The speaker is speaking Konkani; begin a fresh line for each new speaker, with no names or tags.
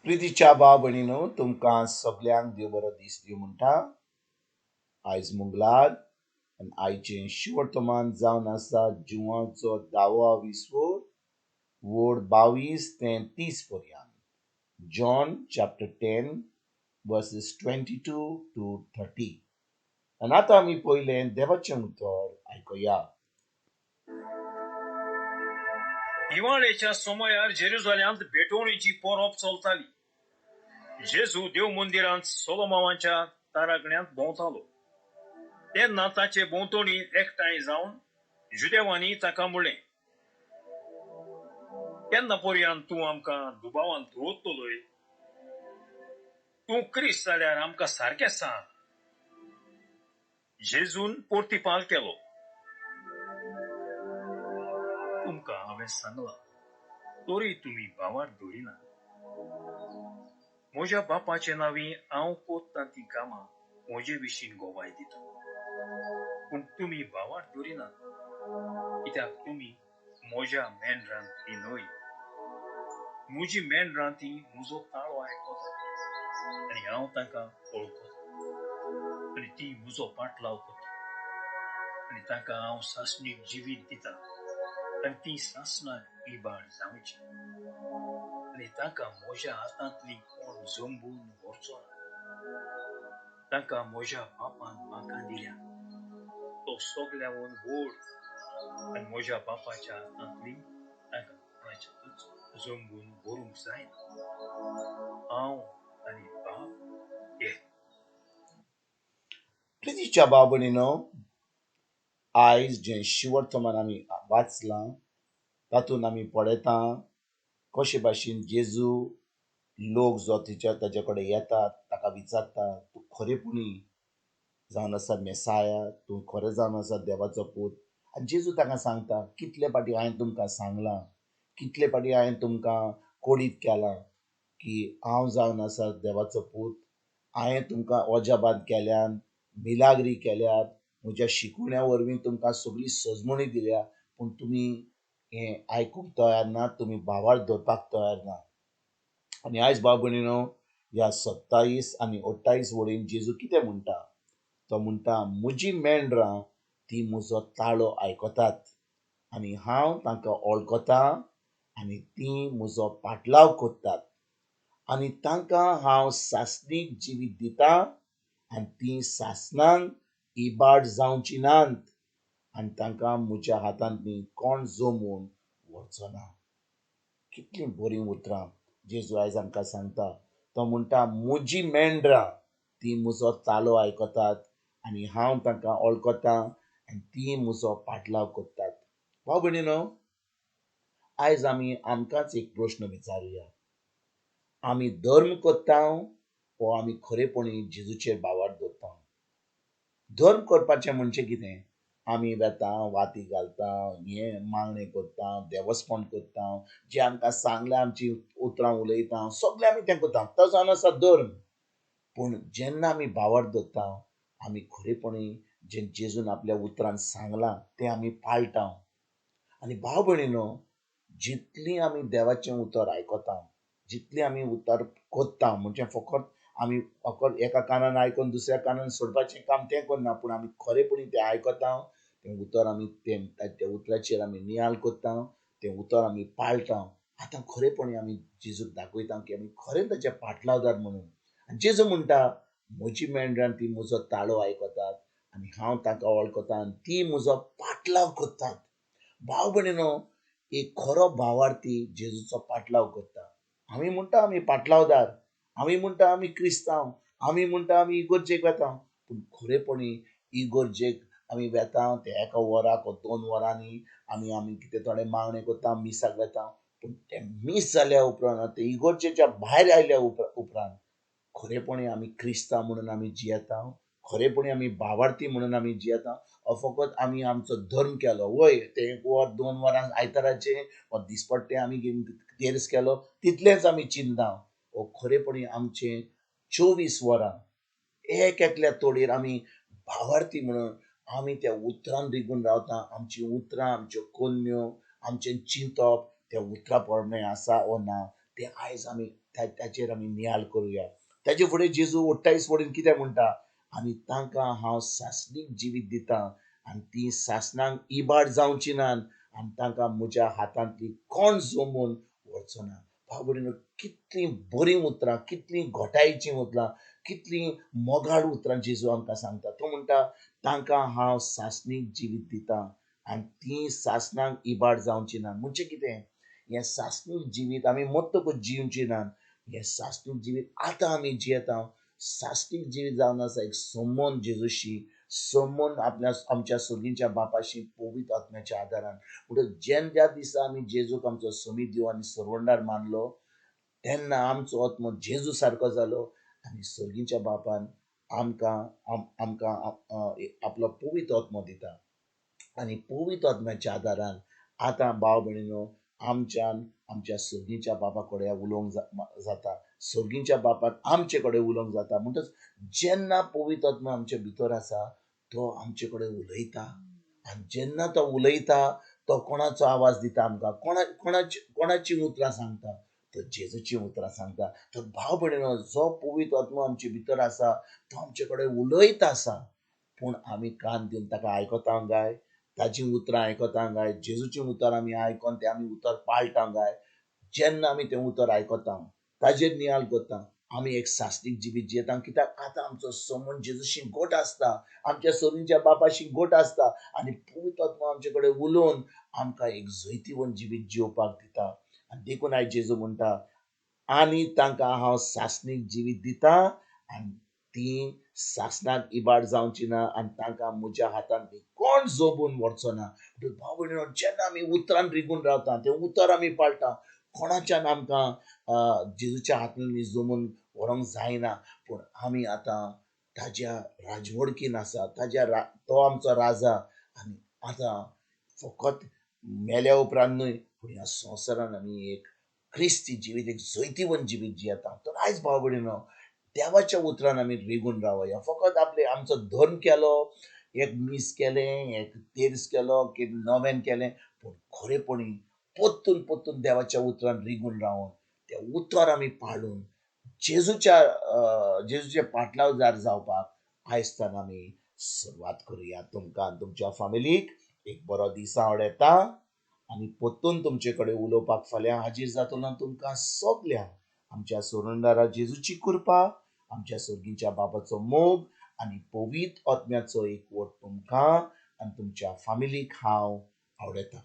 प्रितीच्या भाव भयणीनो, तुमकां सगल्यांक देव बरो दीस दिवं म्हणटा. आयज मंगळार आनी आयचें शिवर्तमान जावन आसा जुवाचो 10-20 वोड 22 ते 30 पर्यंत. जॉन चॅप्टर 10 वर्सेस 22 to 30. आनी आतां आमी पयलें देवाचें उतर आयकुया.
हिवाळेच्या समयार जेरुजाल्यांत भेटवणीची परब चलताली. जेजू देव मंदिरांत सोलोमोनाच्या तारागण्यांत भोंवतालो. तेन्ना ताचे भोंवतणी एकठांय जावन जुदेवांनी ताका म्हणलें, केन्ना पर्यंत तूं आमकां दुबावान दवरतलोय? तूं क्रिस्त जाल्यार आमकां सारकें सांग. जेजून परतिपाल केलो, तुमकां हांवें सांगलां, तरी तुमी भावार धरिना. म्हज्या बापाचे नांवी हांव कोत्तां ती कामां म्हजे विशीं गोवाय दिता. पूण तुमी भावार धरिना, कित्याक तुमी म्हज्या मेंढरांतली न्हय. म्हजी मेंढरां म्हजो ताळो आयकता आनी हांव तांकां वळखता आनी ती म्हजो पाटलाव करता. आनी तांकां हांव सासणीक जिवीत दिता आनी ती सासणां इबाड जावची. आनी तांकां म्हज्या हातांतली कोण जंबून व्हरचो ना. तांकां म्हज्या बापान म्हाका दिल्या. तो सगल्यावन व्हड आनी म्हज्या बापाच्या हातांतली तांकां कोणाच्याच जंबून व्हरूंक जायना. हांव आनी बाप एक.
प्रितीच्या भाव भयणीनो, आयज जें शिवर्तमान आमी वाचलां तातूंत आमी पळयता कशे भाशेन जेजू लोक जो ताचे कडेन येतात ताका विचारता, तूं खरेपणी जावन आसा मेसाया, तूं खरें जावन आसा देवाचो पूत. आनी जेजू ताका सांगता, कितले फाटी हांवें तुमकां सांगलां, कितले फाटी हांवें तुमकां कोडीत केलां की हांव जावन आसा देवाचो पूत. हांवें तुमकां ओजाबाद केल्यान, मिलाग्री केल्यात, म्हज्या शिकवण्या वरवीं तुमकां सगळी सजमणी दिल्या, पूण तुमी हें आयकूंक तयार ना, तुमी भावार धरपाक तयार ना. आनी आयज भाव भयणीनो, ह्या 27 आनी 28 वडीन जेजू कितें म्हणटा? तो म्हणटा, म्हजी मेंढरां ती म्हजो ताळो आयकतात आनी हांव तांकां वळखतां आनी ती म्हजो पाटलाव करतात. आनी तांकां हांव सासणीक जिवीत दितां आनी ती सासणांक इबाड जावची नात आनी तांकां म्हज्या हातांतली कोण जमून व्हरचो ना. कितलीं बरीं उतरां जेजू आयज आमकां सांगता. तो म्हणटा, म्हजी मेंढरां ती म्हजो तालो आयकतात आनी हांव तांकां वळखतां आनी ती म्हजो पाटलाव करतात. भाव भयणीनो, आयज आमी आमकांच एक प्रश्न विचारुया. आमी धर्म करता वो आमी खरेपणी जेजूचेर भावार धरता? धर्म करपाचें म्हणजे कितें? आमी वेता, वाती घालता, हे मागणे करता, देवस्पण करता, जे आमकां सांगलें आमची उतरां उलयता, सगळें आमी तें करता. तो जावन आसा धर्म. पूण जेन्ना आमी भावार धरता, आमी खरेपणी जें जेजून आपल्या उतरांत सांगलां तें आमी पाळटा. आनी भाव भयणीनो, जितलीं आमी देवाचें उतर आयकता, जितलीं आमी उतर कोत्ता, म्हणजे फकत आमी फकत एका कानान आयकून दुसऱ्या कानान सोडपाचें काम तें करना, पूण आमी खरेपणी तें आयकता, तें उतर आमी त्या उतराचेर आमी नियाळ करता, तें उतर आमी पाळटा. आतां खरेपणी आमी जेजूक दाखयता की आमी खरें ताचे पाटलावदार म्हणून. आनी जेजू म्हणटा, म्हजी मेंढरां ती म्हजो ताळो आयकतात आनी हांव तांकां वळखतां आनी ती म्हजो पाटलाव करतात. भाव भयणीनो, एक खरो भावार्थी जेजूचो पाटलाव करता. आमी म्हणटा आमी पाटलावदार, आमी म्हणटा आमी क्रिस्तांव, आमी म्हणटा आमी इगर्जेक वेता, पूण खरेपणी इगर्जेक आमी वेता ते एका वराक वा 2 वरांनी आमी आमी कितें थोडे मागणे करता, मिसाक वेता, पूण ते मीस जाल्या उपरांत ते इगर्जेच्या भायर आयल्या उपरांत खरेपणी आमी क्रिस्तांव म्हणून आमी जियेता, खरेपणी आमी भावार्थी म्हणून आमी जियेता. फकत आमी आमचो धर्म केलो, वय ते 1 वर 2 वरां आयताराचे वा दिसपट्टे आमी तेर्स केलो, तितलेंच आमी चिंता. खरेपणी आमचे 24 वरां एक एकल्या तोडीर आमी भावार्थी म्हणून आमी त्या उतरान रिगून रावता. आमची उतरां, आमच्यो कन्यो, आमचें चिंतप त्या उतरा पोरणे आसा वो ना ते आयज आमी ताचेर आमी नियाळ करुया. ताचे फुडें जेजू 28 वडीन कितें म्हणटा, आनी तांकां हांव सासणीक जिवीत दितां आनी ती सासणांक इबाड जावची नात आनी तांकां म्हज्या हातांतली कोण जोमून व्हरचो ना. भाव भयणीनो, कितलीं बरीं उतरां, कितलीं घोटायेचीं उतरां, कितलीं मोगाळ उतरां जेजू आमकां सांगता. तो म्हणटा, तांकां हांव सासणीक जिवीत दितां आनी ती सासणांक इबाड जावची ना. म्हणजे कितें? हें सासणीक जिवीत आमी मत्तकूच जिवची नात. हें सासणीक जिवीत आतां आमी जियेता. सासणीक जिवीत जावन आसा एक संबंद जेजूशी, संबंद आमच्या सोबीच्या बापाशी पवित्र आत्म्याच्या आदारान. म्हणटच ज्या दिसा आमी जेजूक आमचो सोमी देव आनी सर्वंडार मानलो, तेन्ना आमचो आत्मो जेजू सारको जालो आनी सर्गीच्या बापान आमकां आमकां आपलो पवित्र आत्मो दिता. आनी पवित्र आत्म्याच्या आदारान आतां भाव भयणीनो, आमच्यान आमच्या सर्गीच्या बापा कडेन उलोवंक जाता. सर्गीच्या बापान आमचे कडेन उलोवंक जाता. म्हणटच जेन्ना पवित्र आत्मा आमचे भितर आसा, तो आमचे कडेन उलयता. आनी जेन्ना तो उलयता, तो कोणाचो आवाज दिता आमकां, कोणाची उतरां सांगता, तो जेजूची उतरां सांगता. तर भाव भयणीनो, जो पवित्र आत्मा आमचे भितर आसा, तो आमचे कडेन उलयता आसा. पूण आमी कान दिवन ताका आयकता काय? ताची उतरां आयकता काय? जेजूची उतर आमी आयकोन ते आमी उतर पाळटा काय? जेन्ना आमी तें उतर आयकता, ताजेर नियाळ करता, आमी एक सासणीक जिवीत जियेता. कित्याक आतां आमचो संबंद जेजूशी घट आसता, आमच्या सोबीच्या बापाशी घट आसता आनी पवित्र आत्मा आमचे कडेन उलोवन आमकां एक जैतिवंत जिवीत जिवपाक दिता. आनी देखून आयज जेजू म्हणटा, आनी तांकां हांव सासणीक जिवीत दितां आनी ती सासणाक इबाड जावची ना आनी तांकां म्हज्या हातान कोण जोबून व्हरचो ना. भाव भयणीनो, जेन्ना आमी उतरान रिगून रावता, तें उतर आमी पाळटा, कोणाच्यान आमकां जेजूच्या हातांतली जोमून व्हरोंक जायना. पूण आमी आतां ताज्या राजवडकीन आसा, तो आमचो राजा. आनी आतां फकत मेल्या उपरांत न्हय, पूण ह्या संवसारान आमी एक क्रिस्ती जिवीत, एक जैतिवंत जिवीत जियेता. तर आयज भाव भयणीनो, देवाच्या उतरान आमी रिगून रावया. फकत आमचो धर्म केलो, एक मीस केलें, एक तेर्स केलो, एक नोवेन केलें, पूण खरेपणी पोत्तून देवाच्या उतरान रिगून रावन तें उतर आमी पाळून जेजूचे पाटलावजार जावपाक आयजतान आमी सुरवात करुया. तुमकां तुमच्या फॅमिलीक एक बरो दीस आवडेता आनी पोत्तून तुमचे कडेन उलोवपाक फाल्यां हाजीर जातलो. तुमकां सगल्यांक आमच्या सोडूनदारा जेजूची कृपा, आमच्या सर्गीच्या बाबाचो मोग आनी पवित्र आत्म्याचो एकवट तुमकां आनी तुमच्या फॅमिलीक हांव आवडयता.